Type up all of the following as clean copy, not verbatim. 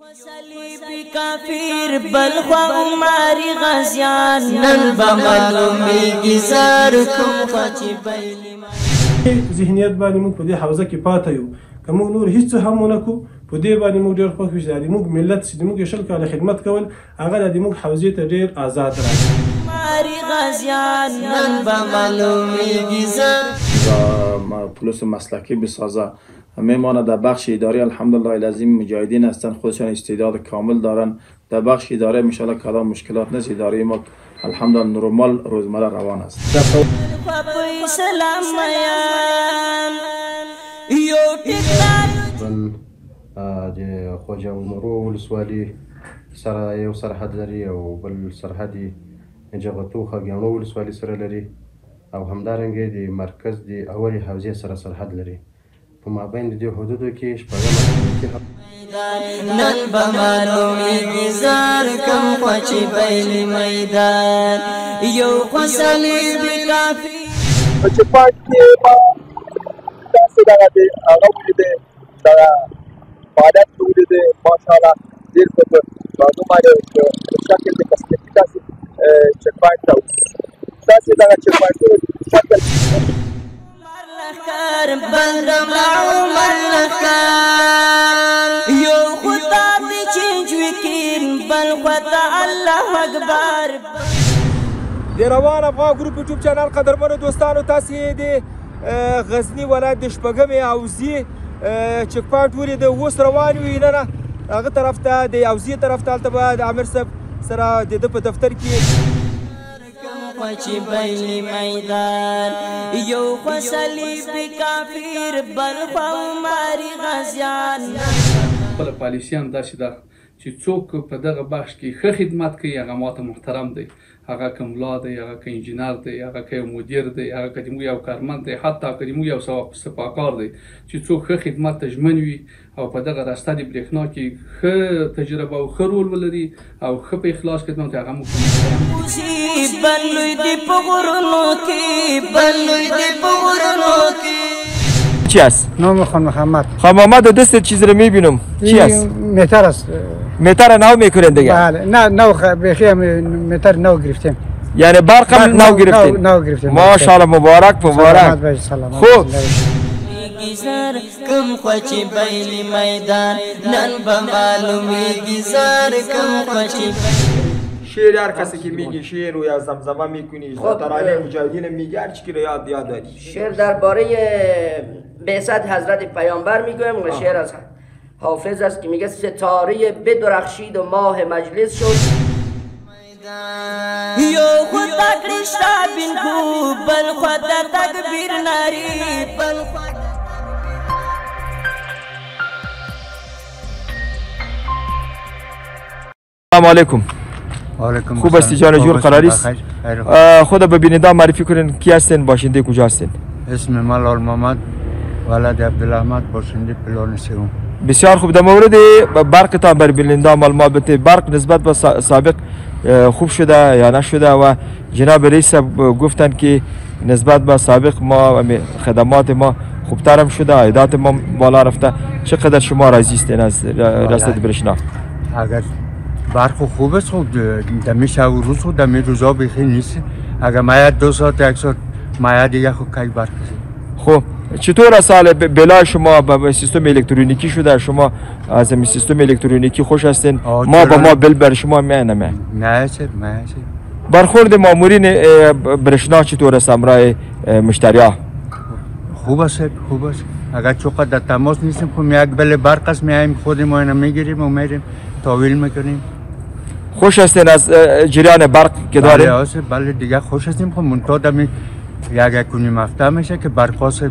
صلیب کافر بلخوا عمری غازیان نن بمعلومیږي زار کوم خچ بیلی ذهنیت باندې موږ په دې حوزه کې پاتې یو که موږ نور هیڅ هم ونه کړو په دې باندې موږ ډېر خوښ یو چې موږ ملت چې موږ 20 کاله خدمت کول هغه د موږ حوزې ته ډېر آزاد راځي عمری غازیان نن بمعلومیږي زار پلیس مسلکی بسازه میمانه در بخش اداری الحمدلله العظیم مجاهدین هستن خودشان استعداد کامل دارن در بخش اداری انشاءالله کدام مشکلات نیست اداری ما الحمدلله نرمال روزمره روان است د خواجه عمرو ولسوالي سره یو سرحد لري او بل سرحد جغتو خاګیانو ولسوالي سره لري او همدارنګه د مرکز د اولي حوزې سره سرحد لري په مابین د دې حدودو کې شپږم نن بمعلومیږي زار کوم خچ بیلی میدان یو صلیب کافر چې پاتې ما تاسو دغه دی هغه ولیدې دغه فعالیت ولیدې ماشاءالله ډېر ښه معلومات په شکل د کسمتي تاسو چک پوینټ ته تاسو دغه چک پوینټ شکل کار بندم عمر لخر یو خدا دی چنج وکین بل خدا الله اکبر د روان افغان ګروپ یوټیوب چینل قدرمنو دوستانو تاسو د غزنی ولایت د شپږمې حوزې چک پوینټ ولیده اوس روان یو نه هغه طرف ته د حوزې طرف ته هلته به د امیر صاحب سره د ده په دفتر کې خچ بیلی میدان یو صلیب کافر بلخوا عمری غازیان خپل پالیسیان داسې ده چې څوک په دغه بخش کې ښه خدمت کوي هغه ماته محترم دی هغه که ملا دی هغه که انجینر دی هغه که یو مدیر دی هغه که زموږ یو کارمند دی حتی که زموږ یو سپاکار دی چې څوک ښه خدمت ته ژمن وي او په دغه راسته د برېښنا کې ښه تجربه او ښه رول ولري او ښه په اخلاص خدمت کوي هغه موږ بلوی دی په غرونو کې بلوی دی په غرونو کې چی است؟ نام خان محمد. خان محمد دست چیز رو میبینم. چی است؟ متر است. متر نو میکنن دیگه؟ بله. نه نو بخیر متر نو گرفتیم. یعنی برق هم نو گرفتیم. نو گرفتیم. ماشاءالله مبارک مبارک. خوب. زار کم خچ بیلی میدان نن بمعلومیږي زار کم خچ شعر هر کسی که میگه شعر و یا زمزمه میکنی ترانه مجاهدین میگه هر چی که یاد داری شعر درباره بعثت حضرت پیامبر میگویم و شعر از حافظ است که میگه ستاره بدرخشید و ماه مجلس شد یو خدا کرشتا بین کو بل خدا تکبیر ناری بل السلام علیکم. خوب است جان جور قراری است. خود به بیننده معرفی کنین کی هستین باشنده کجا هستین؟ اسم من لال محمد ولد عبدالرحمد باشنده پلان سوم. بسیار خوب. در مورد برق تا بر بیننده معلومات بده. برق نسبت به سابق خوب شده یا نشده و جناب رئیس گفتن که نسبت به سابق ما خدمات ما خوبتر هم شده عایدات ما بالا رفته. چقدر شما راضی هستین از رصد برشنا؟ اگر برق خوب است خب دمی شب و روز خود دمی روزا بخیر نیست اگر ماید 2 ساعت 1 ساعت ماید دیگه خب کی برق خب چطور از سال بلای شما به سیستم الکترونیکی شده شما از این سیستم الکترونیکی خوش هستین ما با ما بل بر شما میانم نه چه برخورد مامورین برشنا چطور است امرای مشتری‌ها خوب است اگر چقدر در تماس نیستیم خب یک بل برق است میایم خود ما اینا میگیریم و میریم تحویل میکنیم خوش هستین از جریان برق که داریم؟ بله دیگه خوش هستیم خب منتها دمی یک کنیم هفته میشه که برق هست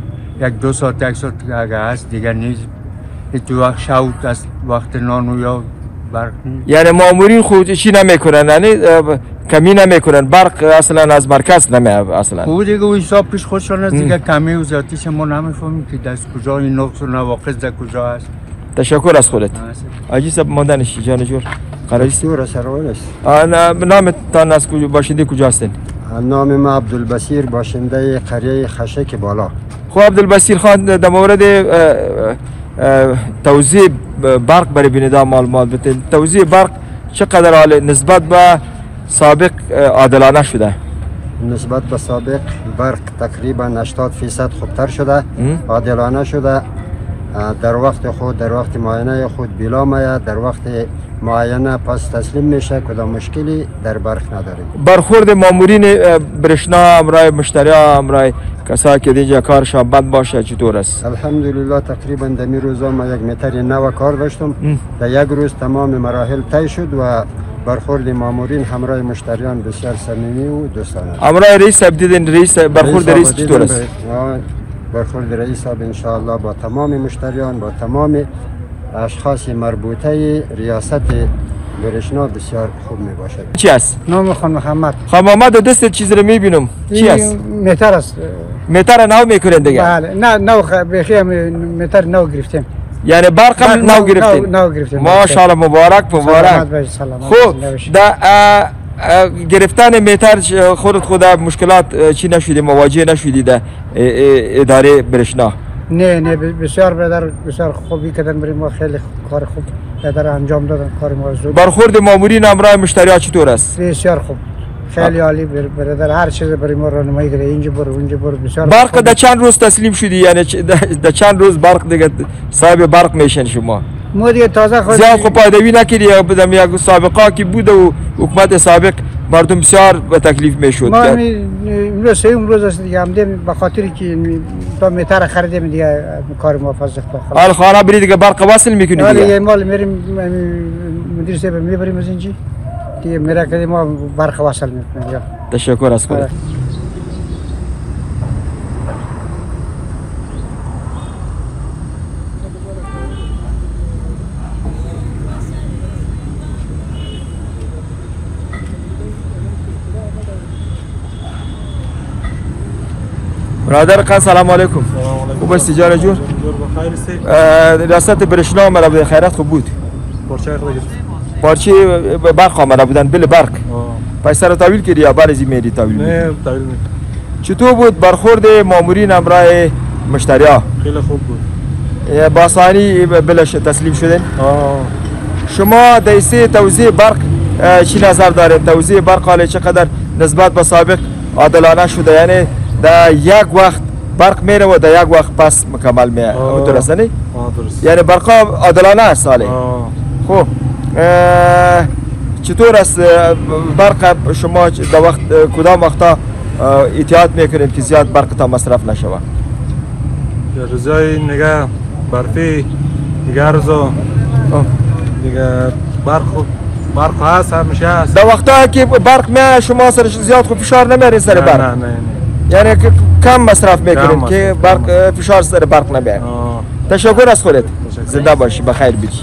1 2 ساعت 1 ساعت اگر هست دیگه نیست تو وقت شب از وقت نانو یا برق نیست یعنی مامورین خود چی نمیکنن یعنی کمی نمیکنن برق اصلا از مرکز نمیاد اصلا خب دیگه اون حساب پیش خودشان است دیگه کمی و ذاتیش ما نمیفهمیم که دست کجا این نقص و نواقص در کجا هست تشکر از خودت آجی سب ماندنش جان جور قراری سور سروان است نام تان از کجا باشنده کجا هستین نام ما عبدالبصیر باشنده قریه خشک بالا خب عبدالبصیر خان در مورد توزیع برق برای بیننده معلومات بدین. توزیع برق چقدر حال نسبت به سابق عادلانه شده؟ نسبت به سابق برق تقریبا 80% خوبتر شده، عادلانه شده. در وقت خود، در وقت معاینه خود بلا میاد، در وقت معاینه پس تسلیم میشه. کدام مشکلی در برق نداریم. برخورد مامورین برشنا امرای مشتری ها، امرای کسایی که اینجا کارشان بند باشه چطور است؟ الحمدلله تقریبا در این روزا ما 1 متر 9 کار داشتم. در یک روز تمام مراحل طی شد و برخورد مامورین همراه مشتریان بسیار صمیمی و دوستانه. امرای رئیس دیدین رئیس برخورد رئیس چطور است؟ برخورد رئیس صاحب ان شاء الله با تمام مشتریان، با تمام اشخاص مربوطه ریاست برشنا بسیار خوب می باشد. چی است؟ نام خان محمد. خان محمد دست چیز رو میبینم. چی است؟ متر است. متر نو میکنن دیگه؟ بله، نه نو بخیر متر نو گرفتیم. یعنی برق هم نو گرفتیم. نو گرفتیم. ماشاءالله مبارک مبارک. خوب در گرفتن متر خود مشکلات چی نشدی، مواجه نشدی در اداره برشنا؟ نه بسیار برادر بسیار خوبی کردن برای ما، خیلی کار خوب برادر انجام دادن، کار ما زود. برخورد مامورین همراه مشتری‌ها چطور است؟ بسیار خوب، خیلی عالی برادر، هر چیز برای ما راهنمایی کرده، اینجا برو اونجا برو. بسیار برق در چند روز تسلیم شدی؟ یعنی در چند روز برق دیگه صاحب برق میشن شما؟ ما دیگه تازه خود زیاد خوب پایدوی نکردی یا بدم یک سابقه که بوده و حکومت سابق مردم بسیار به تکلیف میشد. ما امروز سوم روز است دیگه، همدیم به خاطری که تا متر خریدیم دیگه کار موافقت خلاص. حال خانه برید دیگه برق وصل میکنید دیگه؟ دیگه مال میریم مدیر صاحب میبریم از اینجا دیگه، میره که ما برق وصل میکنیم. تشکر از خودت. برادر خان سلام علیکم. خوب است جان جور؟ ریاست برشنا آمده بود، خیرات خوب بود. پارچه برق آمده بودن، بل برق. پیسه رو تحویل کردی یا برزی میری تحویل؟ نه تحویل میکنم. چطور بود برخورد مامورین همراه مشتری‌ها؟ خیلی خوب بود. با آسانی بلش تسلیم شدین؟ شما در سه توزیع برق چی نظر دارید؟ توزیع برق حالا چقدر نسبت به سابق عادلانه شده؟ یعنی در یک وقت برق میره و در یک وقت پس مکمل میره، درست نه؟ درست. یعنی برق عادلانه است حالا. خب چطور است برق شما در وقت کدام وقتا احتیاط میکنید که زیاد برق تا مصرف نشود؟ روزای نگه برفی دیگه روزا دیگه برق هست، همیشه هست. در وقتا که برق میاد شما سرش زیاد خوب فشار نمیارین سر برق؟ نه یعنی کم مصرف میکنید که برق فشار سر برق نمیاد. تشکر از خودت، زنده باشی، بخیر بگی.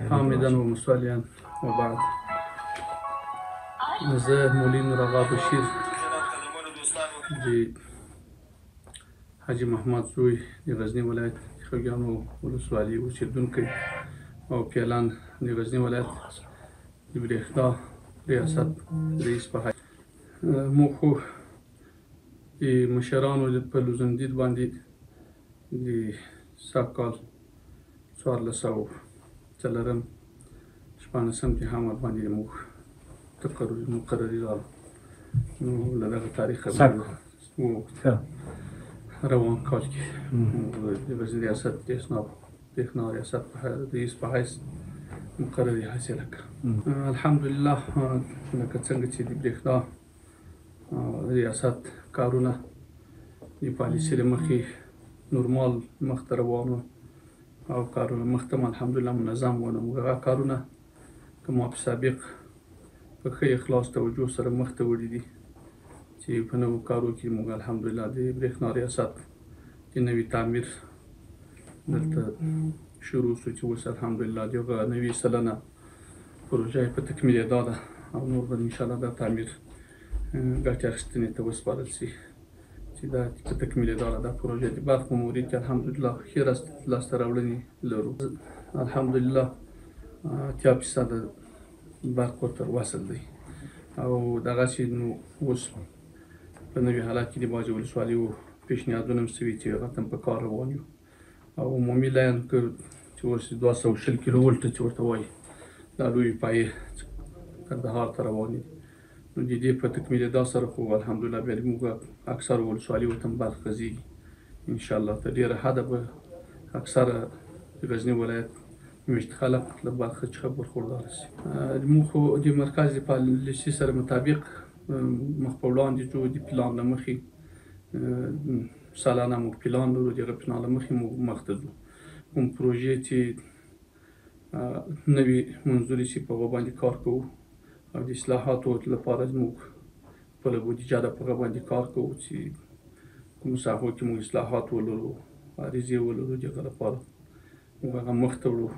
حامدان و مسوالیان و بعد زه مولین رغا بشیر دی حاجی محمد زوی دی غزنی ولایت خوږیان ولسوالي اوسېدونکی او پیلان دی غزنی ولایت د برېښنا ریاست رئیس په حیث موږ خو د مشرانو په لوزندید باندې د سږ کال 1404 شپاړسم کې هم ورباندې موږ مقرري راغله نو له دغه تاریخ روان کال کې د وزیر ریاست برېښنا ریاست رئیس په حیث مقرري حاصله کړه. الحمدلله لکه څنګه چې د برېښنا ریاست کارونه د پالیسۍ له مخې نورمال مخته روان وو او کارونه مخته الحمدلله منظم وو. نو موږ هغه کارونه که ما په سابق په ښه اخلاص توجه سره مخته وړي دي چې په نوو کارو کې موږ الحمدلله د برېښنا ریاست چې نوي تعمیر دلته شروع شو چې اوس الحمدلله د هغه 90 سلنه پروژه په تکمیلېدا ده او نور به انشاءالله دا تعمیر ګټې اخیستنې ته وسپارل شي چې دا په تکمیلېدا ده. دا پروژه د برق په مورد کې الحمدلله ښې لاسته راوړنې لرو. الحمدلله 80% برق ورته وصل دی او دغسې نو اوس په نوي حالت کې د بعضې ولسوالیو پیشنهادونه هم شوي چې هغه ته هم په کار روان یو او عمومي لاین که چې اوس 220 کیلو ولټه چې ورته وایي دا لویې پایې کندهار ته روانې دي. نو د دې په تکمیلېدا سره خو الحمدلله بیا موږ اکثره ولسوالیو ته هم برق غځېږي انشاءالله. تر ډېره حده به اکثره د غزني ولایت میشت خلک له برق څخه برخورداره شي. موږ خو د مرکز د پالیسۍ سره مطابق مخ په وړاندې ځو. د پلان له مخې سالانه موږ پلان لرو. د هغه پلان له مخې موږ مخته ځو. کوم پروژې چې نوي منظورې شي په هغو باندې کار کوو او د اصلاحاتو لپاره موږ خپله بودیجه ده په هغه باندې کار کوو چې کوم ساحو کې موږ اصلاحات ولرو عریضې ولرو د هغه لپاره موږ هغه مخته وړو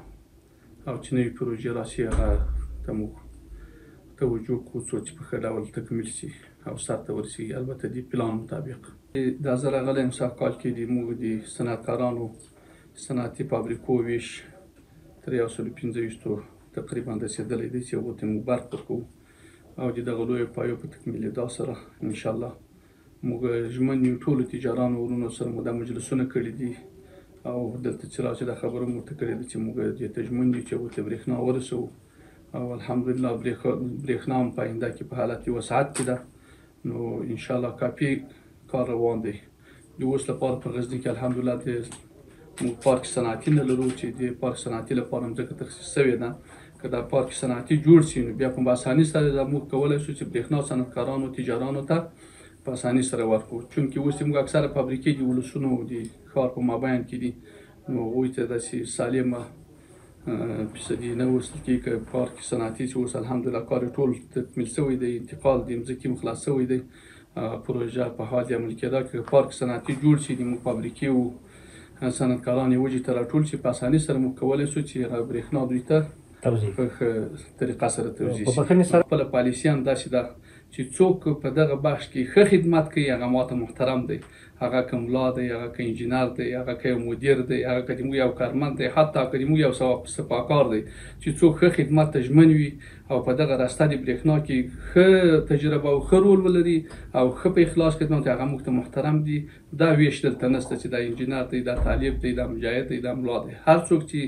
او چې نوي پروژې راشي هغه ته موږ توجه کوو څو چې په ښه ډول تکمیل شي او سرته ورسیږي البته د پلان مطابق. دا زه راغلی یم سږ کال کې د موږ د صنعتکارانو صنعتي فابریکو ویش تر 125 تقریبا رسېدلی دی چې هغو ته موږ برق ورکوو او د دغه لویو پایو په تکمیلېدا سره انشاءالله موږ ژمن یو ټولو تجارانو ورونو سره مو دا مجلسونه کړي دي او دلته چې راځي دا خبره مو ورته کړې ده چې موږ دې ته ژمن یو چې هغو ته برېښنا ورسوو او الحمدلله برېښنا هم په آینده کې په حالت وسعت کې ده. نو انشاءالله کافي کار روان دی. د اوس لپاره په غزني کې الحمدلله د موږ پارک صنعتي نه لرو چې د پارک صنعتي لپاره مځکه تخصیص شوې ده. که دا پارک صنعتي جوړ شي نو بیا په اساني سره دا موږ کولی شو چې برېښنا صنعتکارانو تجارانو ته په اساني سره ورکړو. چونکې اوس موږ اکثره فابریکې د ولسونو د ښار په مابین کې دي نو هغوی ته داسې سالمه فیصدي نه وصل کېږي. که پارک صنعتي چې اوس الحمدلله کار یې ټول تکمیل شوی دی انتقال د مځکې هم خلاص شوی دی پروژه په حال د عملي کېدا. که پارک صنعتي جوړ شي د موږ فابریکې و صنعتکاران یې وجې ته راټول شي په اساني سره موږ کولی شو چې هغه برېښنا دوی ته په ښه طریقه سره توزیع شي. خپله پالیسي هم داسې ده چې څوک په دغه بخش کې ښه خدمت کوي هغه ماته محترم دی. هغه که ملا دی، هغه که انجینر دی، هغه که یو مدیر دی، هغه که د موږ یو کارمند دی، حتی که د موږ یو سپاکار دی چې څوک ښه خدمت ته ژمن وي او په دغه راسته د برېښنا کې ښه تجربه او ښه رول ولري او ښه په اخلاص خدمت هغه موږ ته محترم دي. دا ویش دلته نشته چې دا انجینر دی، دا طالب دی، دا مجاهد دی، دا ملا دی. هر څوک چې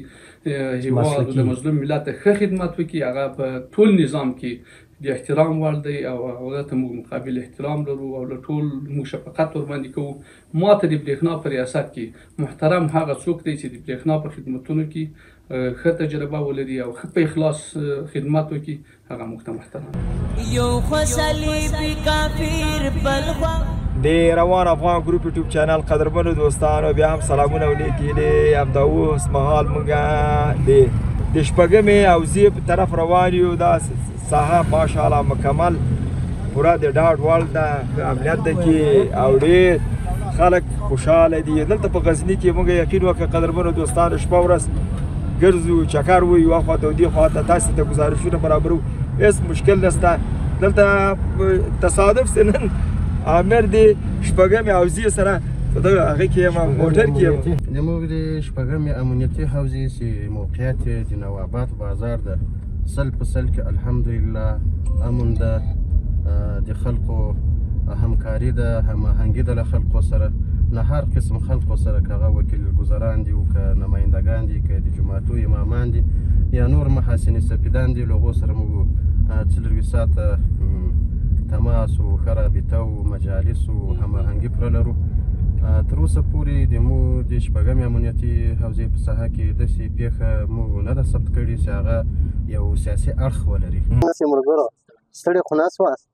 هېواد د مظلوم ملت ته ښه خدمت وکړي هغه په ټول نظام کې د احترام وړ دی او هغه ته موږ مقابل احترام لرو او له ټول موږ شفقت ورباندې کوو. ما ته د برېښنا په ریاست کې محترم هغه څوک دی چې د برېښنا په خدمتونو کې ښه تجربه ولري او ښه په اخلاص خدمت وکړي هغه موږ ته محترم. یو خو صلیبي کافر بل خوا د روان افغان ګروپ یوټیوب چینل قدرمنو دوستانو بیا هم سلامونه او نیکې هیلې. همدا اوس مهال موږ د شپږمې حوزې په طرف روان یو. دا ساحه ماشاءالله مکمل پوره د ډاډ وړ ده، امنیت ده کې او ډېر خلک خوشحاله دي. دلته په غزني کې موږ یقین وکړ قدرمنو دوستانو شپه ورځ ګرځو چکر وو یوه خوا ته او دې خوا ته تاسو ته ګزارشونه برابرو هېڅ مشکل نشته. دلته تصادف سه نن عامر د شپږمې حوزې سره په دغه هغې کې یم موټر کې یم. زموږ د شپږمې امنیتي حوزې چې موقعیت یې د نواباد بازار ده 100% کې الحمدلله امن ده. د خلکو همکاري ده، هماهنګي ده له خلکو سره، له هر قسم خلکو سره که هغه وکیل ګذران دي او که نمایندګان دي که د جوماتو امامان دي یا نور محاسن سفیدان دي له هغو سره موږ 24 ساعته تماس او ښه رابطه او مجالس او هماهنګي پوره لرو. تر اوسه پورې د مو د شپږمې امنیتي حوزې په ساحه کې داسې پیښه موږ نه ده ثبت کړې چې هغه یو سیاسي اړخ ولري. داسې ملګرو ستړي خو نه سواست؟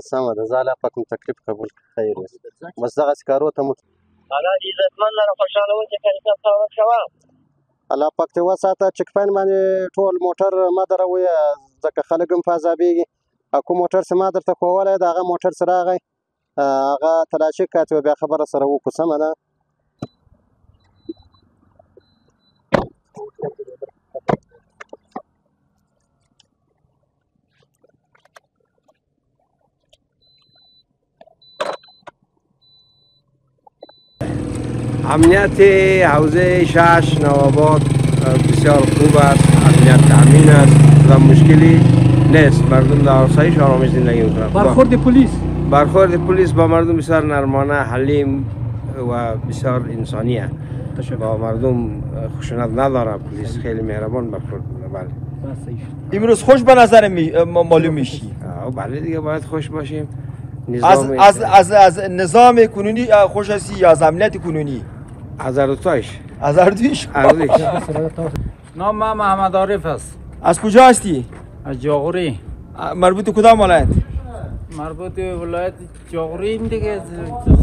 سمه ده، زه الله پاک مو تکلیف قبول کړي، خیر اوسه. بس دغسې کارو ته مو الله دې عزتمن لره خوشحاله وکړي که حساب کتاب کوه. الله پاک دې وساته. چک پاین باندې ټول موټر مه دروئ ځکه خلک هم په عذابېږي. کوم موټر چې ما درته ښوولی د هغه موټر چې راغی هغه تلاشي کاتې بیا خبره سره وکړو. سمه ده. امنیت حوزه شش نوآباد بسیار خوب است، امنیت تامین است و مشکلی نیست. مردم در آسایش و آرامش زندگی میکنند. برخورد پلیس با مردم بسیار نرمانه، حلیم و بسیار انسانی است. با مردم خشونت نداره. پلیس خیلی مهربان برخورد میکنه. بله. امروز خوش به نظر معلوم میشی. بله دیگه باید خوش باشیم. از نظام کنونی خوش هستی یا از امنیت کنونی؟ از هر دوتایش. از هر دویش؟ نام من محمد عارف است. از کجا هستی؟ از جاغوری. مربوط کدام ولایت؟ مربوط ولایت جاغوری این دیگه.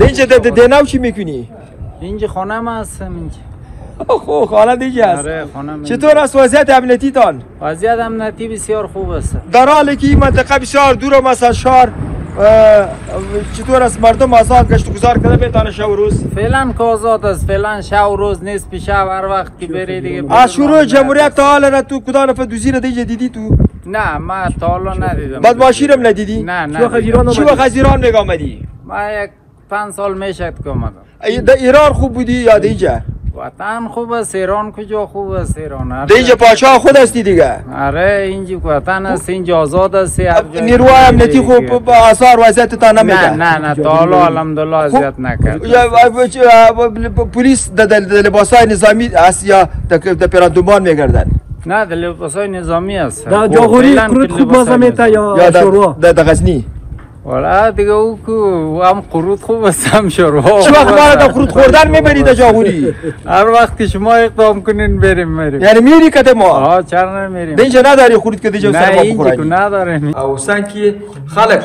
اینجا دیناو چی میکنی؟ اینجا خانم هستم اینجا. خب خانه دیگه است. آره خانم. چطور است وضعیت امنیتی تان؟ وضعیت امنیتی بسیار خوب است. در حالی که این منطقه بسیار دور است از شهر، چطور است مردم آزاد گشت و گذار کنه بتانه شب و روز؟ فعلا که آزاد است، فعلا شب و روز نیست، پیش هر وقت که بری دیگه. از شروع جمهوریت تا حالا تو کدام نفر دوزی دیگه دیدی تو؟ نه من تا حالا ندیدم. بدمعاشی رو ندیدی؟ نه. چی وقت از ایران میگه آمدی؟ من یک 5 سال میشه که اومدم. در ایران خوب بودی یا اینجا؟ وطن خوب است، ایران کجا خوب است ایران. اینجا پادشاه خود هستی دیگه. آره اینجا وطن است، اینجا آزاد است. نیروی امنیتی خوب با آثار وضعیت تا نمیده؟ نه تا حالا الحمدلله اذیت نکرد. پلیس در لباسای نظامی است یا در پرندومان میگردن؟ نه در لباسای نظامی است. در جاغوری قرود خوب بازه میته یا شوروا؟ در غزنی. والا دیگه او کو هم قرود خوب است هم شوروا. چه وقت ما در قرود خوردن میبرید در جاغوری؟ هر وقت که شما اقدام کنین بریم. یعنی میری کده ما؟ آه چرا نمیریم؟ اینجا نداری قرود که دیجا سر ما بخورانی؟ نه اینجا نداریم. او سانکی خلق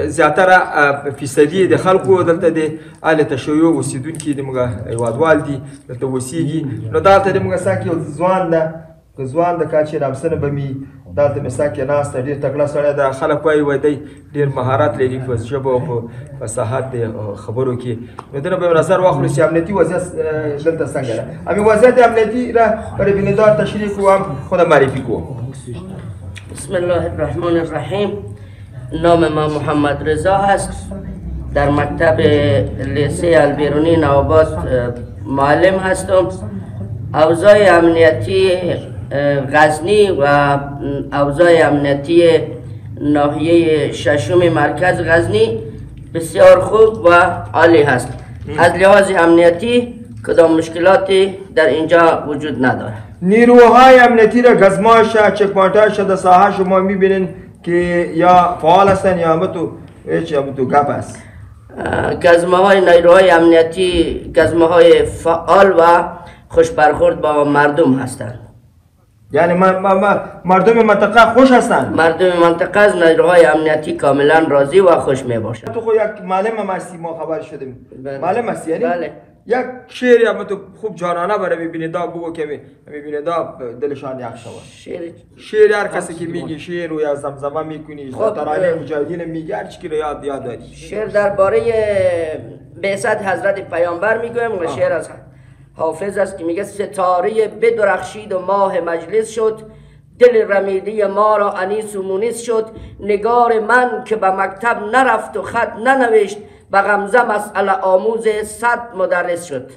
زیاتره فیصدی د خلکو دلته د اله تشیع اوسیدونکي د موږ هیوادوال دي دلته اوسیږي. نو دلته د موږ سانکی ځوان ده که ځوان د کاچې رامسنه به می دلته مې سانکی ناسته ډېر تکړه سړی ده. خلک وایي وایي دی ډېر مهارت لري په ژبه او په فصاحت د خبرو کې. نو دنه به نظر واخلو چې امنیتي وضعیت دلته څنګه ده. همین وضعیت امنیتی را برای بینیدار تشریح کو هم خود معرفی کو. بسم الله الرحمن الرحیم. نام ما محمد رضا است. در مکتب لیسه البیرونی نوآباد معلم هستم. اوضاع امنیتی غزنی و اوضاع امنیتی ناحیه ششم مرکز غزنی بسیار خوب و عالی هست. از لحاظ امنیتی کدام مشکلاتی در اینجا وجود نداره. نیروهای امنیتی را گزمایش چک پوینت‌هاش در ساحه شما می‌بینین که یا فعال هستن یا هم تو گپ است؟ گزمه‌های نیروهای امنیتی گزمه‌های فعال و خوش برخورد با مردم هستند. یعنی مردم منطقه خوش هستند؟ مردم منطقه از نیروهای امنیتی کاملا راضی و خوش می باشند. تو خود یک معلم هم هستی، ما خبر شدیم. معلم هستی یعنی؟ بله. یک شعری هم تو خوب جانانه برای بیننده بگو که بیننده دلشان یک شود. شعر هر کسی که میگی شعر و یا زمزمه میکنی ترانه مجاهدین میگی هر چی که یاد داری. شعر درباره بعثت حضرت پیامبر میگویم و شعر از حافظ است که میگه ستاره بدرخشید و ماه مجلس شد، دل رمیدی ما را انیس و مونس شد، نگار من که به مکتب نرفت و خط ننوشت، به غمزه مسئله آموز 100 مدرس شد.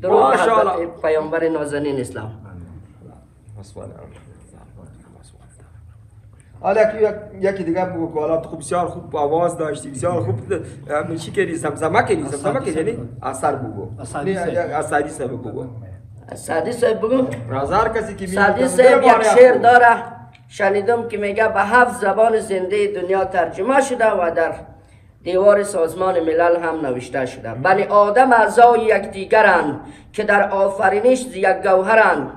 درود حضرت پیامبر نازنین اسلام. حالا یکی دیگه بگو که حالا تو بسیار خوب آواز داشتی، بسیار خوب چی کردی؟ زمزمه کردی یعنی اثر بگو. اثری سه بگو. اثری سه بگو. هزار کسی که سعدی صاحب یک شعر داره شنیدم که میگه به 7 زبان زنده دنیا ترجمه شده و در دیوار سازمان ملل هم نوشته شده. بنی آدم اعضای یکدیگرند که در آفرینش ز یک گوهرند.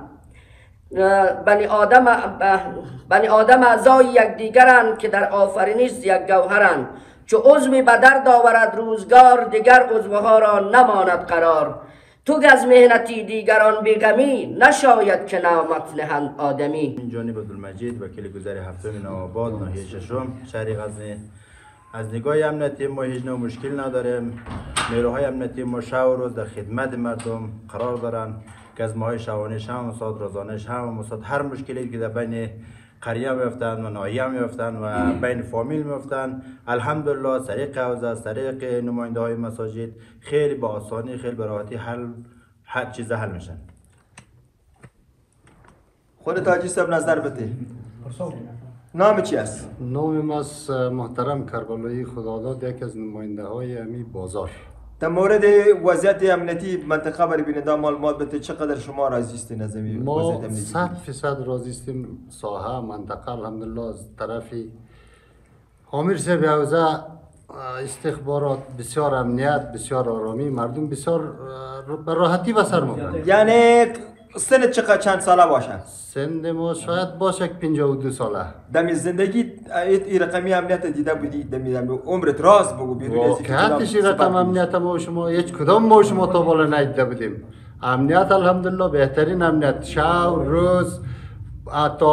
بنی آدم اعضای یکدیگرند که در آفرینش ز یک گوهرند. چو عضوی به درد آورد روزگار، دیگر عضوها را نماند قرار. تو از مهنتی دیگران بیغمی، نشاید که نامت نهند آدمی. جانب عبدالمجید وکیل گذر هفتم نوآباد ناحیه ششم شهر غزنی. از نگاه امنیتی ما هیچ نوع مشکل نداریم. نیروهای امنیتی ما شب و روز در خدمت مردم قرار دارند که از ماهای شبانه هم مساد، روزانه هم مساد، هر مشکلی که در بین قریه میفتن و ناحیه میفتن و بین فامیل میفتن، الحمدلله از طریق حوزه، از طریق نماینده های مساجد خیلی با آسانی، خیلی به راحتی هر چیز حل میشن. خودت حاجی صاحب نظر بده. نام چی است؟ نام ما محترم کربلایی خداداد، یکی از نماینده های امی بازار. در مورد وضعیت امنیتی منطقه برای بیننده معلومات بده، چقدر شما راضی هستین از این وضعیت امنیتی؟ 100% راضی هستیم. ساحه منطقه الحمدلله از طرف امیر صاحب حوزه استخبارات بسیار امنیت، بسیار آرامی، مردم بسیار به راحتی به سر میبرند. یعنی سن چند ساله باشن؟ سن ما شاید باشه 52 ساله. دمی زندگی این رقمی امنیت دیده بودی؟ دمی عمرت راست بگو بیرون از واقعیتش این رقم امنیت ما و شما هیچ کدام ما و شما تا بالا ندیده بودیم. امنیت الحمدلله بهترین امنیت، شب روز. حتی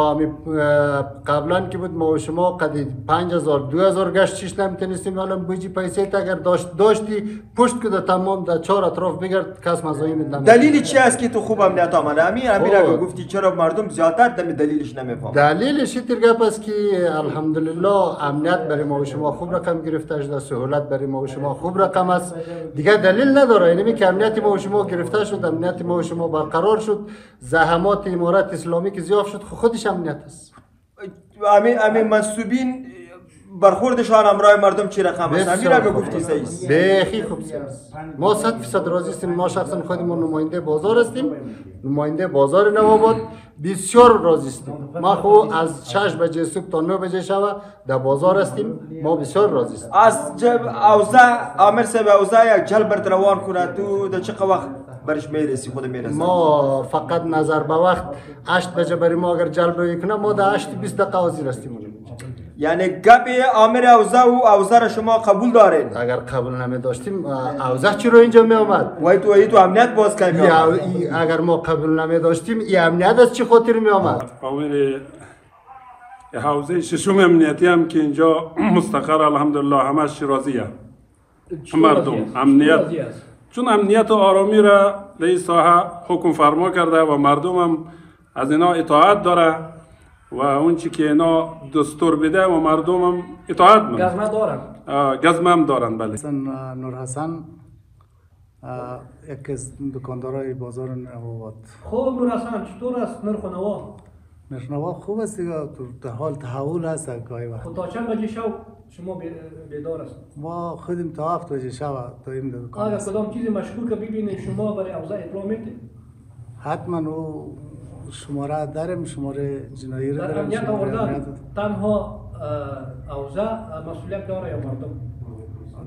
قبلا که بود ما و شما قدید 5000 2000 گشت چیش نمیتونستیم. الان بجی پیسه اگر داشتی پشت کده تمام در 4 اطراف بگرد کس مزایم نمیده. دلیلی چی است که تو خوب امنیت آمده؟ امیر اگه گفتی چرا مردم زیادتر دلیلش نمیفهمن؟ دلیلش این گپ است که الحمدلله امنیت برای ما و شما خوب رقم گرفته شده، سهولت برای ما و شما خوب رقم است. دیگه دلیل نداره. اینمی که امنیت ما و شما گرفته شد، امنیت ما و شما برقرار شد، زحمات امارت اسلامی که زیاد شد، خودش امنیت است. امین منصوبین برخوردشان امرای مردم چی رقم است؟ امیر اگه گفتی صحیح است. بخی خوب است. ما 100% راضی هستیم. ما شخصا خودمون نماینده بازار هستیم، نماینده بازار نوآباد، بسیار راضی هستیم. ما خو از 6 بجه صبح تا 9 بجه شب در بازار هستیم. ما بسیار راضی هستیم. از اوضاع امیر صاحب اوضاع یک جلب روان کنه، تو در چه وقت برش میرسی؟ خود میرسی؟ ما فقط نظر به وقت 8 بجه برای ما اگر جلب کنه ما در 8:20 دقیقه حاضر هستیم. یعنی گپ امیر اوضاع و اوضاع شما قبول دارین؟ اگر قبول نمی داشتیم اوضاع چرا اینجا می اومد؟ وای تو امنیت باز کردی. اگر ما قبول نمی داشتیم این امنیت از چه خاطر می اومد؟ امیر حوزه ششم امنیتی هم که اینجا مستقر الحمدلله همش راضیه. مردم امنیت، چون امنیت و آرامی را در این ساحه حکم فرما کرده و مردم هم از اینا اطاعت داره و اون چی که اینا دستور بده و مردم هم اطاعت میکنن. گزمه دارن. گزمه هم دارن. بله. نور حسن یکی از دکاندارای بازار نوآباد. خوب نور حسن، چطور است نرخ نوا؟ نرخ نوا خوب است دیگه، در حال تحول هست گاهی وقت. تا چند بجه شب شما بیدار است؟ ما خودم تا 7 بجه شب تا این دکان. آیا کدام چیز مشکوک ببینید شما برای اوضاع اطلاع میدید؟ حتما او شماره داریم، شماره جنایی رو در داریم. امنیت آوردن تنها اوضاع مسئولیت داره یا مردم؟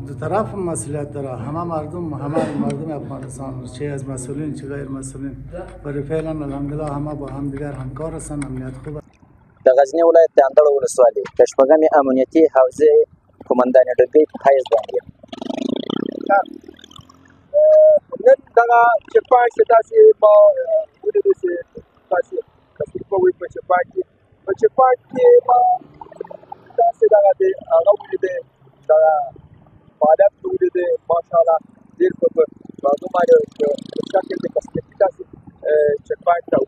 دو طرف مسئولیت داره. همه مردم افغانستان، چه از مسئولین چه غیر مسئولین، برای فعلا الحمدلله همه با هم دیگر همکار هستند. امنیت خوب است. د غزنی ولایت د اندړ ولسوالۍ د شپږمې امنیتي حوزې قومندان ډلګۍ په حیث باندې نن دغه چیک پواینټ چې تاسې ما ولیدې چې تاسې تصدیق کوئ په چیک پواینټ کې، په چیک پواینټ کې ما تاسې دغه د هغه ولیدې، دغه فعالیت ولیدې، ماشاءالله ډېر ښه په معلومه په شکل د کسمتي تاسې چیک پواینټ ته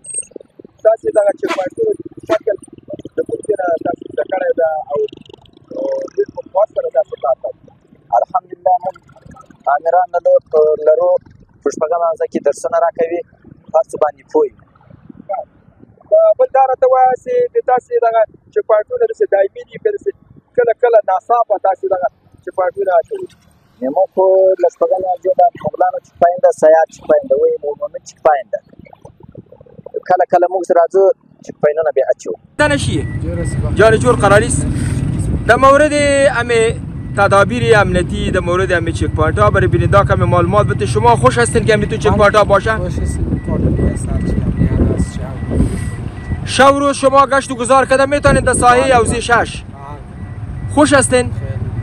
تاسې دغه چیک پواینټونو شکل د کومې نه تاسې زده کړی ده او ډېر په قوت سره تاسې کار کوئ؟ الحمدلله موږ امیران لرو په شپږمه حوزه کې درسونه راکوي، هر څه باندې پوه یو. بل دا راته ووایه چې د تاسې دغه چیک پواینټونه داسې دایمي دي که داسې کله کله ناڅاپه تاسې دغه چیک پواینټونه اچوئ؟ موږ خو له شپږمې حوزې د مغلانو چیک پواینټ ده، سیاد چیک پواینټ ده، وایي عمومي چیک پواینټ ده. کله کله موږ راځو چیک پواینټونه بیا اچوو. نشیه جان جور قراری است. در مورد امی تدابیر امنیتی در مورد همین چک پوینت ها برای بیننده کم معلومات بده. شما خوش هستین که همین تو چک پوینت ها باشه؟ شب روز شما گشت و گذار کردن میتونید در ساحه حوزه 6 خوش هستین؟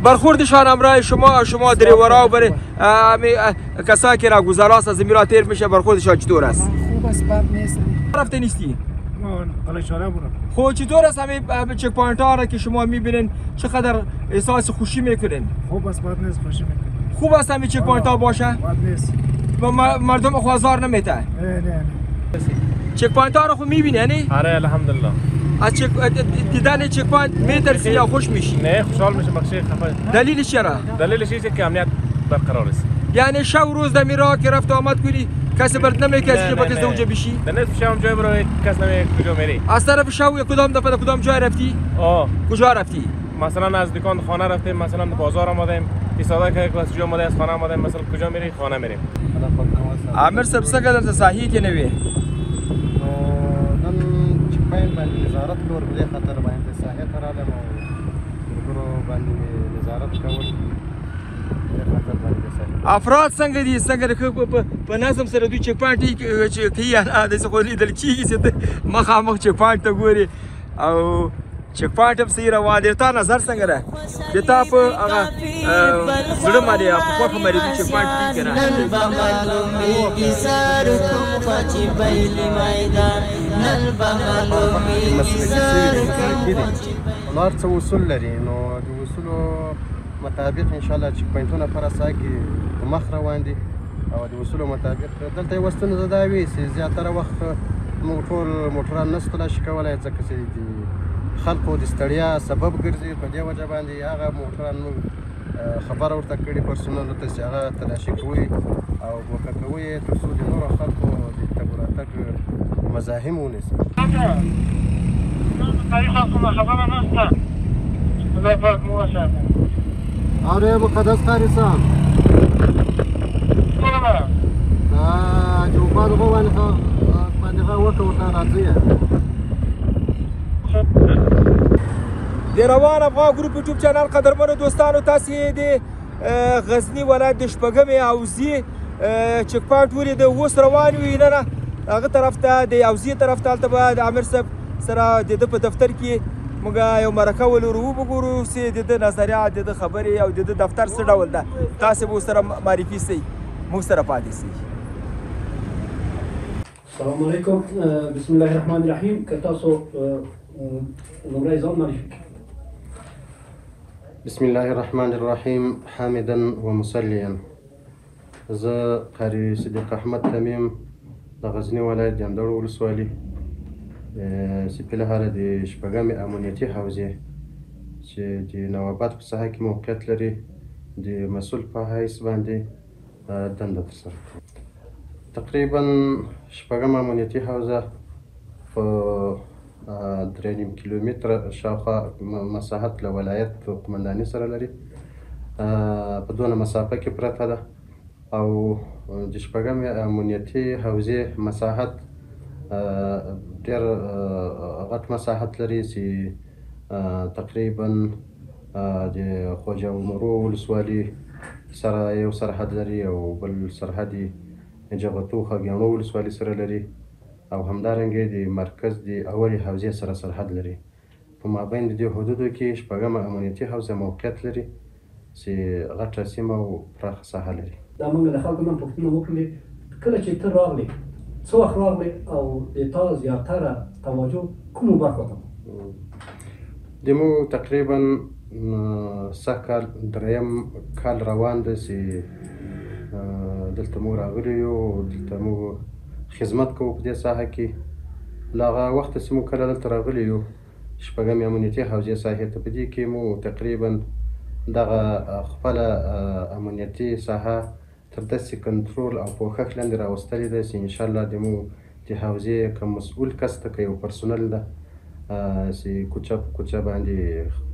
برخوردشان همراه شما دریورا و برای کسایی که را گذراست از میرا تیر میشه برخوردشان چطور است؟ خوب است، بد نیست. رفته نیستی؟ قلعه‌چاره بودم. خب چطور است همین چک پوینت ها را که شما میبینین چقدر احساس خوشی میکنین؟ خوب است، بد نیست، خوشی میکنین. خوب است همین چک پوینت ها باشه؟ بد نیست. مردم خوازار نمیته؟ نه. چک پوینت ها رو خود میبینی یعنی؟ آره الحمدلله. از دیدن چک پوینت میترسی یا خوش میشی؟ نه خوشحال میشم، بخشی خفه. دلیلش چرا؟ دلیلش اینه که امنیت برقرار است. یعنی شب و روز دمیرا که رفت آمد کنی کسی برات نمیگه کسی با کسی اونجا بشی؟ نه شب جای برای کس نمیگه کجا میری. از طرف شب کدام دفعه کدام جای رفتی؟ کجا رفتی؟ مثلا از دکان خانه رفتیم، مثلا بازار آمدیم، ایستاده که کلاس جو اومده از خانه آمدیم، مثلا کجا میری؟ خانه میریم. عامر صاحب څه قدر صحیح کې نه وي؟ نن چې پاین باندې نظارت کول په دې خاطر باندې ساحې ته رالم او ګورو باندې نظارت کول افراد څنګه دي څنګه په نظم سره دوی چک پوینټ چې کوي د څه خو لیدل کېږي چې مخامخ چک پوینټ ته ګوري او چک پوینټ هم صحیح روان دی. تا نظر څنګه ده د تا په هغه زړه باندې په خوښه باندې دوی چک پوینټ دي که نه؟ هر څه اصول لري، نو د اصولو مطابق انشاءالله چک پوینټونه په رسا کې په مخ روان دي او د اصولو مطابق دلته یوه ستونزه دا وي چې زیاتره وخت موږ ټول موټران نه سو تلاشي کولی ځکه چې د خلکو د ستړیا سبب ګرځي. په دې وجه باندې هغه موټران موږ خبره ورته کړې پرسونلو ته چې هغه تلاشي کوي او ګوښه کوي یې تر څو د نورو خلکو د تګ راتګ مزاحم ونیسي. خبره نشته. خدای پاک مو وساتي. آره مقدس قاری صاحب جو بعد غوان باندې وکړه ورته راځي. د روان افغان ګروپ یوټیوب چینل قدرمنو دوستانو، تاسې د غزني ولایت د شپږمې حوزې چک پوینټ ولیده. اوس روان یو نن هغه طرف ته د حوزې طرف ته، هلته به د عامر صاحب سره د ده په دفتر کې موږ یو مرکه ولرو وګورو چې د ده نظریات، د ده خبرې او د ده دفتر څه ډول ده. تاسې به ورسره معرفي سئ، موږ سره پاتې سئ. السلام علیکم، بسم الله الرحمن الرحیم. که تاسو لومړی ځان معرفي کړئ. بسم الله الرحمن الرحیم حامدا ومصلیا. زه قاری صدیق احمد تمیم د غزني ولایت د اندړ ولسوالي چې په لحاله د شپږمې امنیتي حوزې چې د نواباد په ساحه کې موقعیت لري د مسؤل په حیث باندې دنده ترسره کوم. تقریبا شپږم امنیتي حوزه په 3.5 کیلومتره شاوخوا مساحت له ولایت قمنداني سره لري، په دونه مسافه کې پرته ده او د شپږمې امنیتي حوزې مساحت ډېر غټ مساحت لري چې تقریبا د خواجه عمرو ولسوالي سره یو سرحد لري او بل سرحد یې جغتوخه ګیاڼو ولسوالي سره لري او همدارنګه د مرکز د اولې حوزې سره سرحد لري. په مابین د دې حدودو کې شپږمه امنیتي حوزه موقعیت لري چې غټه سیمه او پراخه ساحه لري. دا موږ د خلکو نه پوښتنه وکړلې، کله چې ته راغلې څه وخت راغلې او د تا زیاتره توجه کومو برخو ته؟ زموږ تقریبا سږ کال دریم کال روان دی چې دلته موږ راغلي یو، دلته موږ خدمت کوو په دې ساحه کې. له هغه وخته چې موږ کله دلته راغلي یو شپږمې امنیتي حوزې ساحې ته، په دې کې موږ تقریبا دغه خپله امنیتي ساحه تر داسې کنټرول او پوښښ لاندې راوستلې ده چې انشاءالله د موږ د حوزې که مسؤول کس ته که یو پرسونل ده چې کوڅه په کوڅه باندې،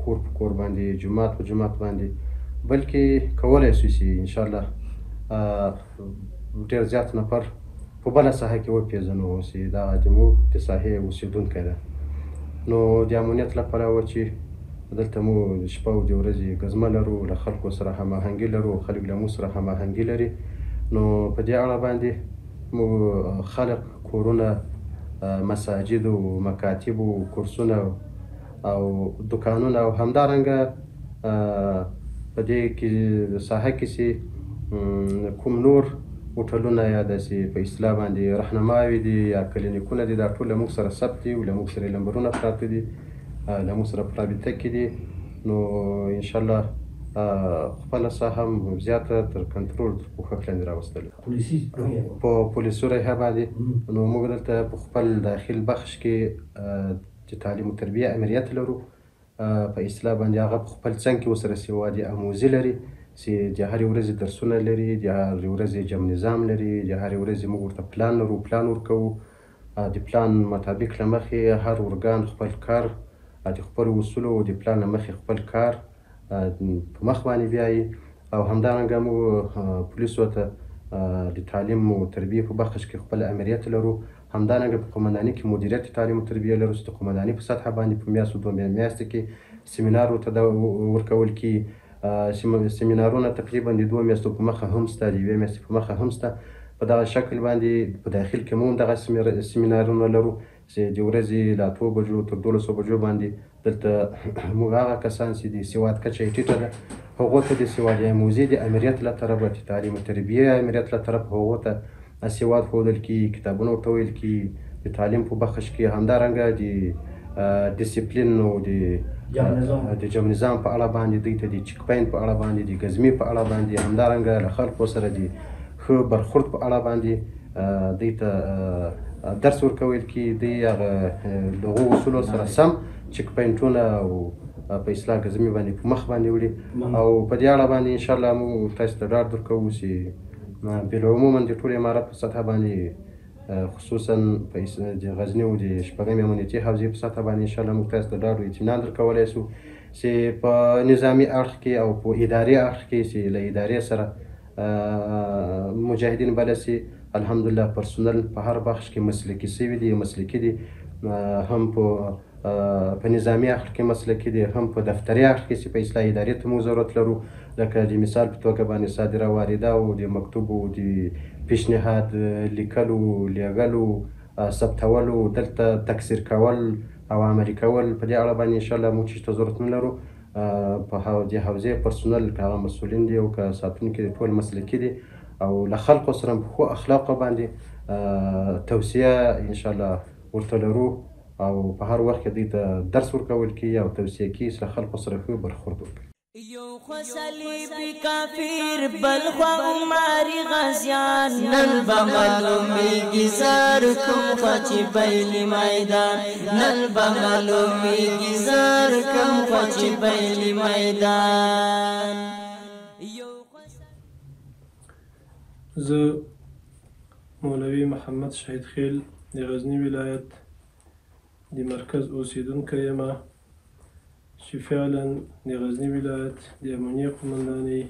کور په کور باندې، جومات په جومات باندې، بلکې کولی شو چې انشاءالله ډېر زیات نفر په بله ساحه کې وپېژنو چې دغه د موږ د ساحې اوسېدونکی ده. نو د امنیت له پلوه چې دلته مو د شپه او د ورځې ګزمه لرو، له خلکو سره هماهنګي لرو، خلک له موږ سره هماهنګي لري. نو په دې اړه باندې موږ خلک کورونه، مساجد و مکاتب و کورسونه او دکانونه او همدارنګه په دې کې ساحه کې چې کوم نور هوټلونه یا داسې په اصطلاح باندې رهنماوي دي یا کلینیکونه دي، دا ټول له موږ سره ثبت دي او له موږ سره نمبرونه پراته دي، له موږ سره په رابطه کې دي. نو انشاءالله خپله ساحه هم زیاته تر کنټرول تر پوښښ لاندې راوستلې په پولیسو رایحه باندې. نو موږ دلته په خپل داخل بخش کې چې تعلیم و تربیه امریت لرو، په اصطلاح باندې هغه په خپل څنګ کې ورسره سواد آموزي لري چې د هرې ورځې درسونه لري، د هرې ورځې جمع نظام لري، د هرې ورځې موږ ورته پلان لرو، پلان ورکوو. د پلان مطابق له مخې هر ارګان خپل کار د خپلو اصولو او د پلان له مخې خپل کار په مخ باندې بیایي. او همدارنګه موږ پولیسو ته د تعلیم و تربیې په بخش کې خپل امریت لرو. همدارنګه په قومنداني کې مدیریت تعلیم و تربیه لرو چې د قومنداني په سطحه باندې په میاشتو 2 میاشتې کې سیمینار ورته ورکول کېږي. سیمینارونه تقریبا د 2 میاشتو په مخه هم شته، د 1 میاشتې په مخه هم شته. په دغه شکل باندې په داخل کې مو هم دغه سیمینارونه لرو چې د ورځې له 8 بجو تر 12 بجو باندې دلته موږ هغه کسان چې د سواد کچه یې ټیټه ده هغو ته د سواد آموزي د امریت له طرفه، د تعلیم و تربیې امریت له طرفه هغو ته سواد ښودل کېږي، کتابونه ورته ویل کېږي، د تعلیم په بخش کې همدارنګه د ډیسپلین او د جمع نظام په اړه باندې دوی ته د چیک پاین په اړه باندې، د ګزمې په اړه باندې، همدارنګه له خلکو سره د ښه برخورد په اړه باندې دوی ته درس ورکول کېږي. دوی هغه د هغو اصولو سره سم چیک پاینټونه او په اصطلاح ګزمې باندې په مخ باندې وړي. او په دې اړه باندې انشاءالله موږ تاسو ته ډاډ درکوو چې بالعموما د ټول امارت په سطحه باندې خصوصا په د غزني او د شپږمې امنیتي حوزې په سطحه باندې انشاءالله موږ تاسو ته ډاډ او اطمینان درکولی سو چې په نظامي اړخ کې او په اداري اړخ کې چې له ادارې سره مجاهدین بلل سي، الحمدلله پرسونل په هر بخش کې مسلکي سوي دي، مسلکي دي، هم په نظامي اړخ کې مسلکي دي، هم په دفتري اړخ کې چې په اصلاح ادارې ته موږ ضرورت لرو. لکه د مثال په توګه باندې صادره واردة او د مکتوبو د پیشنهاد لیکلو، لیږلو، ثبتولو، دلته تکثیر کول او عملي کول، په دې اړه باندې انشاءالله موږ هېڅ ضرورت نه لرو. په د حوزې پرسونل که هغه مسؤلین دي او که ساتونکي دي ټول مسلکي دي او له خلکو سره په ښو اخلاقو باندې توصیه انشاءالله ورته لرو او په هر وخت کې دوی ته درس ورکول کېږي او توصیه کېږي چې له خلکو سره ښه برخورد وکړي. یو خو صلیبي کافر بل خوا عمري غازیان نن به معلومیږي زار کوم خوا چې بیلي میدان، نن به معلومیږي زار کوم خوا چې بیلي میدان. زه مولوي محمد شهید خیل د غزني ولایت د مرکز اوسیدونکی یم چې فعلا د غزني ولایت د امنیه قومندانۍ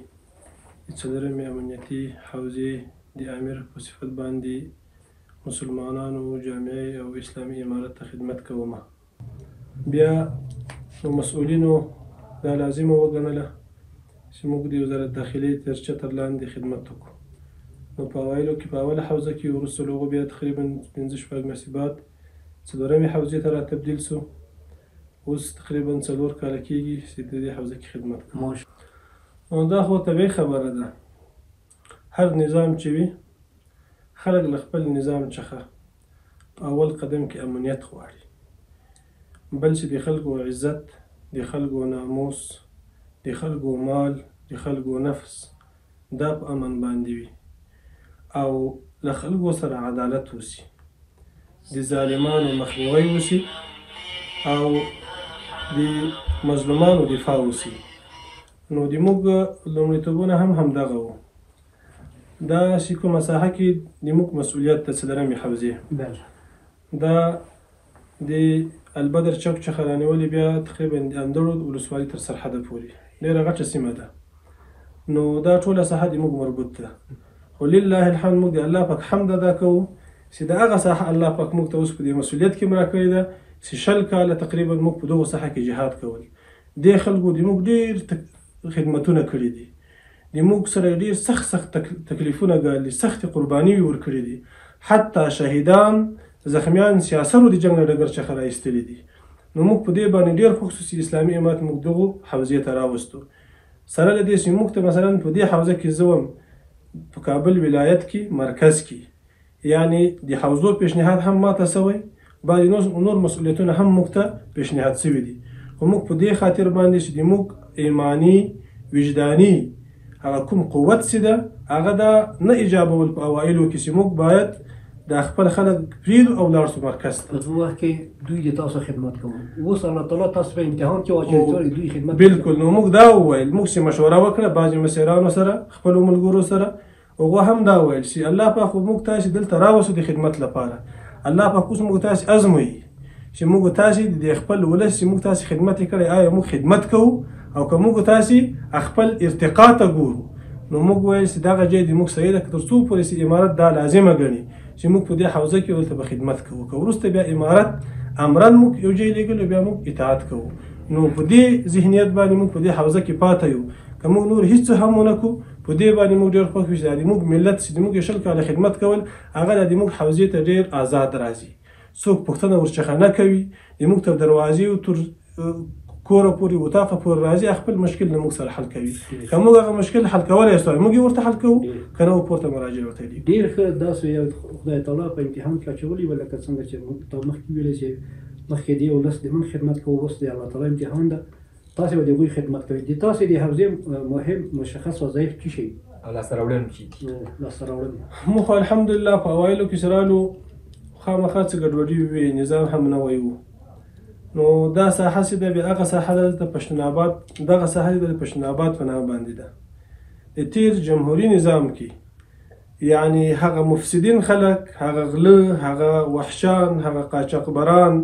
د 4مې امنیتي حوزې د امیر په صفت باندې مسلمانانو جامعه او اسلامي امارت ته خدمت کوم. بیا نو مسؤلینو دا لازمه وګڼله چې موږ د وزارت داخلي تر چتر لاندې خدمت وکړو. نو په اوایلو کې په اوله حوزه کې وروسته له هغو بیا تقریبا 5-6 میاشتې بعد 4مې حوزې ته را تبدیل سو. اوس تقریبا 4 کاله کېږي چې د دې حوزه کې خدمت کوم. نو دا خو طبیعي خبره ده، هر نظام چې وي خلک له خپل نظام څخه په اول قدم کې امنیت غواړي، بل چې د خلکو عزت، د خلکو ناموس، د خلکو مال، د خلکو نفس دا په امن باندې وي او له خلکو سره عدالت وسي، د ظالمانو مخنیوی وسي او د مظلومانو دفاع وسي. نو د موږ لومړیتوبونه هم همدغه وو. دا چې کومه ساحه کې د موږ مسؤلیت د 4مې حوزې دا د البدر چوک څخه رانیولې بیا تقریبا د اندړو ولسوالۍ تر سرحده پورې ډېره غټه سیمه ده. نو دا ټوله ساحه د موږ مربوط ده. خو لله الحمد موږ د الله پاک حمد ادا کوو چې د هغه ساحه الله پاک موږ ته اوس په دې مسؤلیت کې مراکړې ده چې 20 کاله تقریبا موږ په دغه ساحه کې جهاد کول. دې خلکو د موږ ډېر خدمتونه کړي دي، د موږ سره ډېر سخت تکلیفونه ګالي، سختې قرباني ورکړي دي، حتی شهیدان زخمیان سیاسرو د جنګ له ډګر څخه راایستلي دي. نو موږ په دې باندې ډېر خوښ شو چې اسلامي امارت موږ دغو حوزې ته راوستو. سره له دې چې موږ ته مثلا په دې حوزه کې زه وم په کابل ولایت کې مرکز کې، یعنی د حوزو پیشنهاد هم ماته سوی، بعضې نور مسؤلیتونه هم موږ ته پیشنهاد سوي دي. خو موږ په دې خاطر باندې چې د موږ ایماني وجداني هغه کوم قوت چې ده هغه دا نه ایجابول په اوایلو کې چې موږ باید د خپل خلک پرېږدو او ولاړ شو مرکز ته. په دغه وخت کې دوی د تاسو خدمت کوي، اوس الله تعالی تاسو په امتحان کې واچوي دوی خدمت کوي. بالکل. نو موږ دا وویل، موږ چې مشوره وکړه بعضې مسیرانو سره خپلو ملګرو سره، هغو هم دا ویل چې الله پاک خو موږ تاسې دلته راوستو د خدمت لپاره، الله پاک اوس موږ تاسې ازموي چې موږ تاسې د خپل ولس چې موږ تاسې خدمت یې کړی آیا موږ خدمت کوو او که موږ تاسې خپل ارتقا ته ګورو. نو موږ ویل چې دغه ځای د موږ صحیح ده، که تر څو پورې چې امارت دا لازمه ګڼي چې موږ په دې حوزه کې ورته به خدمت کوو، که وروسته بیا امارت امرا موږ یو ځای لېږلو بیا موږ اطاعت کوو. نو په دې ذهنیت باندې موږ په دې حوزه کې پاته یو، که موږ نور هېڅ هم ونه کړو په دې باندې موږ ډېر خوښ یو چې د موږ ملت چې د موږ 20 کاله خدمت کول هغه د موږ حوزې ته ډېر آزاد راځي، څوک پوښتنه ورڅخه نه کوي، د موږ تر دروازې او تر کوره پورې وطاقه پورې راځي، خپل مشکل نه موږ سره حل کوي. که موږ هغه مشکل حل کولی سوای موږ یې ورته حل کوو، که نه پورته مراجعه ورته لیکو. ډېر ښه. داسې یو خدای تعالی په امتحان کې اچولي وه، لکه څنګه چې موږ ته مخکې ویلې چې مخکې دې ولس د موږ خدمت کوو، اوس د الله تعالی امتحان ده، تاسې به د هغوی خدمت کوئ. د تاسې د حوزې مهم مشخص وظایف څه شي او لاسته راوړنې چی دي؟ لاسته راوړنې موږ خو الحمدلله په اوایلو کې چې رالو خامخا څه ګډوډي وې، نظام هم نوی و. نو دا ساحه چې ده بیا هغه ساحه ده د پښتون آباد، دغه ساحه د پښتون آباد په نام باندې ده. د تیر جمهوري نظام کې یعنی هغه مفسدین خلک، هغه غله، هغه وحشان، هغه قاچاقبران،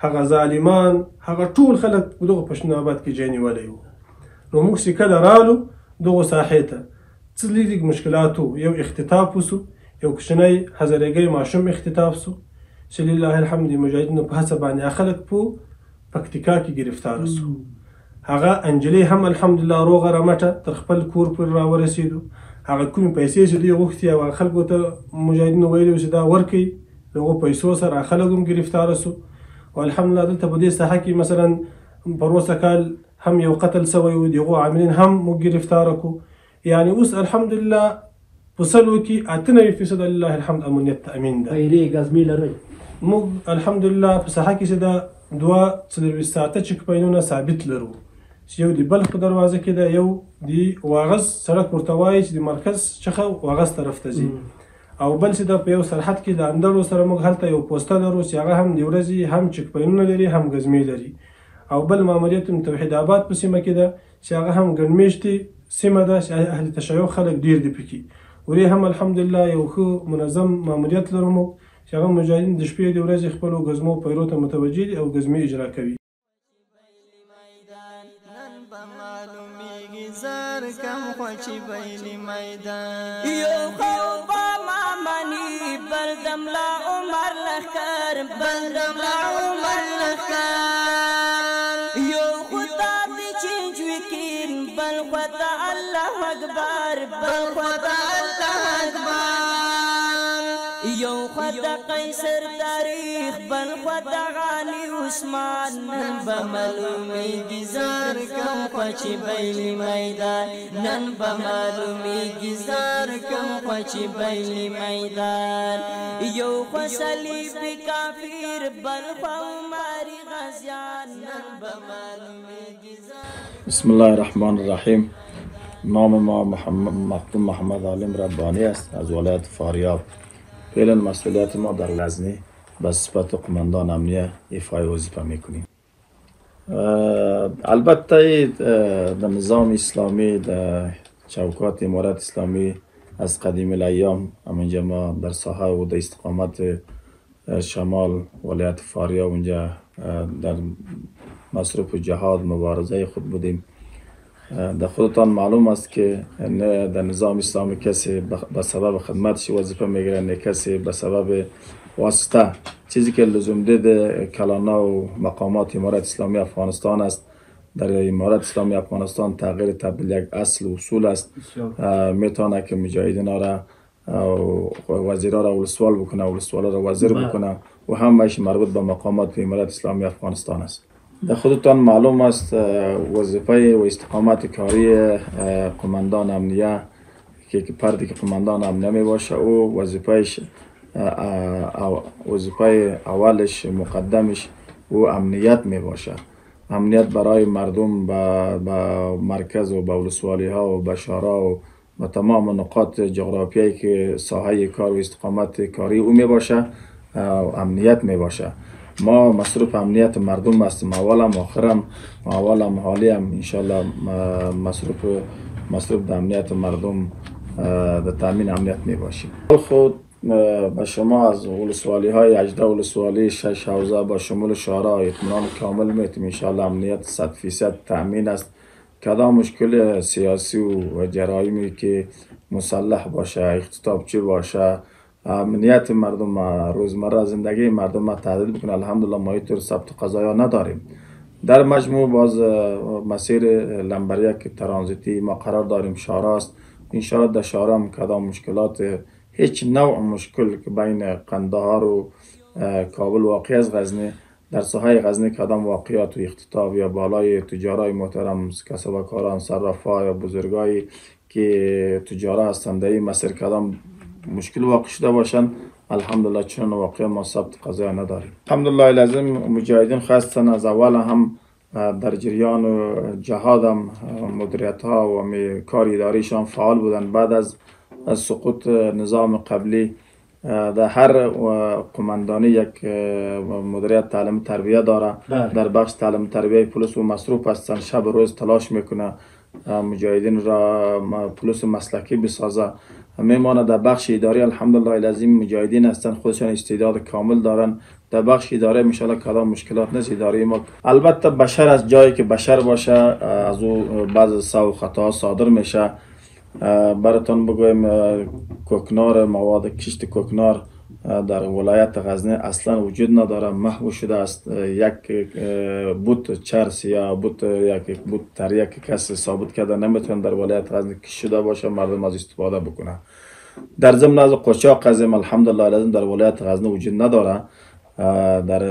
هغه ظالمان، هغه ټول خلک په دغه پښتون آباد کې ځای نیولی و. نو موږ چې کله رالو دغو ساحې ته څه لږ مشکلات و، یو اختطاف وسو، یو کوچنی هزارېږی ماشوم اختطاف سو چې لله الحمد د مجاهدینو په هڅه باندې خلک په پکتیکا کې گرفتار سو. هغه انجلۍ هم الحمدلله روغه رمټه تر خپل کور پورې راورسېدو. هغه کومې پیسې چې دوی غوښتي او هغه خلکو ته مجاهدینو ویلي چې دا ورکوي، د هغو پیسو سره خلک هم گرفتاره سو. او الحمدلله دلته په دې ساحه کې مثلا پروسه کال هم یو قتل سوی و، د هغو عاملین هم موږ گرفتاره کړو. یعنی اوس الحمدلله په سلو کې 98% لله الحمد امنیت تأمین ده. پیلې ګزمې لرئ؟ موږ الحمدلله په ساحه کې چې ده 2 ساعته چک پوینټونه ثابت لرو، چې یو د بلخ په دروازه کې ده، یو د واغظ سړک ورته وایي چې د مرکز څخه واغظ طرف ته ځي، او بل چې ده په یو سرحد کې د اندړو سره موږ هلته یو پوسته لرو چې هغه هم د ورځې هم چک پوینټونه لري هم ګزمې لري. او بل ماموریت توحید آباد په سیمه کې ده چې هغه هم ګڼ میاشتې سیمه ده چې اهل تشیع خلک ډېر دي پکې. ورې هم الحمدلله یو ښه منظم ماموریت لرو موږ چې هغه مجاهدین د شپې د ورځې خپلو ګزمو پیرو ته متوجه دي او ګزمې اجرا کوي. یو خدا قیصر تاریخ بل خدا غانی عثمان نن به معلومیږي زار کم خوچی بیلی میدان نن به معلومیږي زار کم خوچی بیلی میدان یو خو صلیب کافر بل خو ماری غزیان نن به معلومیږي بسم الله الرحمن الرحیم. نام ما مختوم محمد عالم ربانی است از ولایت فاریاب. فعلا مسئولیت ما در غزنی به صفت قماندان امنیه ایفای وظیفه میکنیم. البته در نظام اسلامی در چوکات امارت اسلامی از قدیم الایام همینجا ما در ساحه و در استقامت شمال ولایت فاریاب اونجا در مصروف جهاد مبارزه خود بودیم. در خودتان معلوم است که نه در نظام اسلامی کسی به سبب خدمتش وظیفه میگیره، نه کسی به سبب واسطه. چیزی که لزوم دید کلانا و مقامات امارت اسلامی افغانستان است در امارت اسلامی افغانستان تغییر تبدیل یک اصل و اصول است. میتونه که مجاهدین را وزیرا را ولسوال بکنه، ولسوالا را وزیر بکنه و همهش مربوط به مقامات امارت اسلامی افغانستان است. در خودتان معلوم است وظیفه و استقامت کاری قماندان امنیه که پردی که قماندان امنیه می باشه او وظیفه اولش مقدمش او امنیت می باشه. امنیت برای مردم به مرکز و به ولسوالی ها و به شهرها و به تمام نقاط جغرافیایی که ساحه کار و استقامت کاری او می باشه امنیت می باشه. ما مصروف امنیت مردم هستیم، اولم آخرم اولم حالیم انشالله مصروف در امنیت مردم در تامین امنیت می باشیم. خود به شما از ولسوالی های 18 ولسوالی 6 حوزه با شمول شهرها اطمینان کامل میتیم انشالله امنیت 100% تامین است. کدام مشکل سیاسی و جرایمی که مسلح باشه، اختطافچی باشه، امنیت مردم روزمره زندگی مردم تهدید بکنه، الحمدلله ما اینطور ثبت قضایا نداریم. در مجموع باز مسیر لمبر یک ترانزیتی ما قرار داریم شهرها است. انشاءالله در شهرها هم کدام مشکلات هیچ نوع مشکل که بین قندهار و کابل واقع از غزنی در ساحه غزنی کدام واقعیات و اختطاف یا بالای تجارای محترم کسبکاران صرافا یا بزرگایی که تجار هستند در این مسیر کدام مشکل واقع شده باشند الحمدلله چون واقع ما ثبت قضایا نداریم. الحمدلله لازم مجاهدین خواستن از اول هم در جریان و جهاد هم مدیریت ها و کار اداریشان فعال بودن. بعد از سقوط نظام قبلی در هر قماندانی یک مدیریت تعلیم تربیه داره. در بخش تعلیم تربیه پلیس و مصروف هستن، شب روز تلاش میکنه مجاهدین را پلیس مسلکی بسازه. میمانه در بخش اداری الحمدلله لازم مجاهدین هستن خودشان استعداد کامل دارن. در بخش اداره ان کدام مشکلات نیست. اداره ما البته بشر از جایی که بشر باشه از او بعض سهو خطا صادر میشه. براتون بگویم کوکنار مواد کشت کوکنار در ولایت غزنی اصلا وجود نداره، محو شده است. یک بوت چرس یا یک بوت تر یک کس ثابت کرده نمیتونه در ولایت غزنی کشت شده باشه مردم از استفاده بکنه. در ضمن از قاچاق قزم الحمدلله لازم در ولایت غزنی وجود نداره. در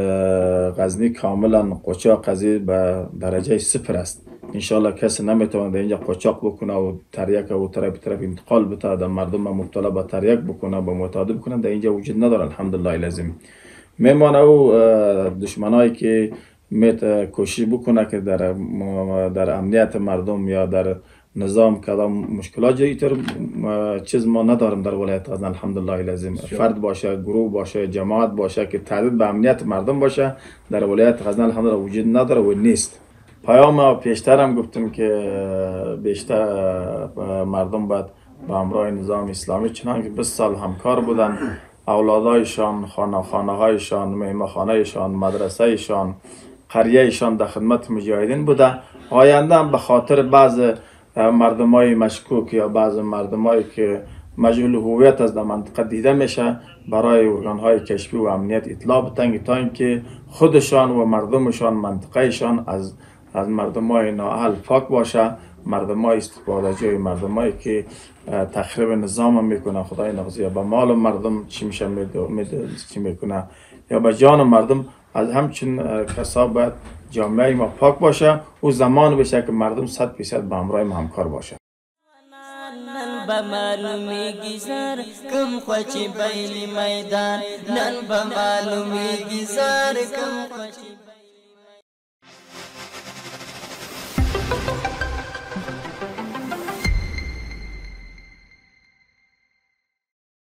غزنی کاملا قاچاق قضیه به درجه 0 است. انشالله کسی نمیتونه در اینجا قاچاق بکنه و تریاک و طرف انتقال بده در مردم مبتلا به تریاک بکنه به معتاد بکنه در اینجا وجود نداره الحمدلله لازم. میمانه او دشمنایی که کوشش بکنه که در امنیت مردم یا در نظام کدام مشکلات اینطور چیز ما نداریم در ولایت غزنی الحمدلله لازم. فرد باشه، گروه باشه، جماعت باشه که تهدید به امنیت مردم باشه در ولایت غزنی الحمدلله وجود نداره و نیست. پیام پیشتر هم گفتیم که بیشتر مردم باید به همراه نظام اسلامی چنانکه 20 سال همکار بودن، اولادایشان، خانه‌هایشان، مهمانخانه‌ایشان، مدرسه‌ایشان، قریه‌ایشان در خدمت مجاهدین بوده. آینده هم به خاطر بعض مردمای مشکوک یا بعض مردمایی که مجهول هویت از در منطقه دیده میشه برای ارگان‌های کشفی و امنیت اطلاع بدن تا اینکه خودشان و مردمشان منطقهشان از مردمای نااهل پاک باشه. مردمای استفاده جوی، مردمایی که تخریب نظام میکنه خدای نغزی به مال مردم چی میشه چی میکنه یا به جان مردم. از همچین کسا باید جامعه ما پاک باشه و زمان بشه که مردم 100% به همراه ما همکار باشه. نن به معلومیږي زر کم خوچی بیلی میدان، نن به معلومیږي زر کم خوچی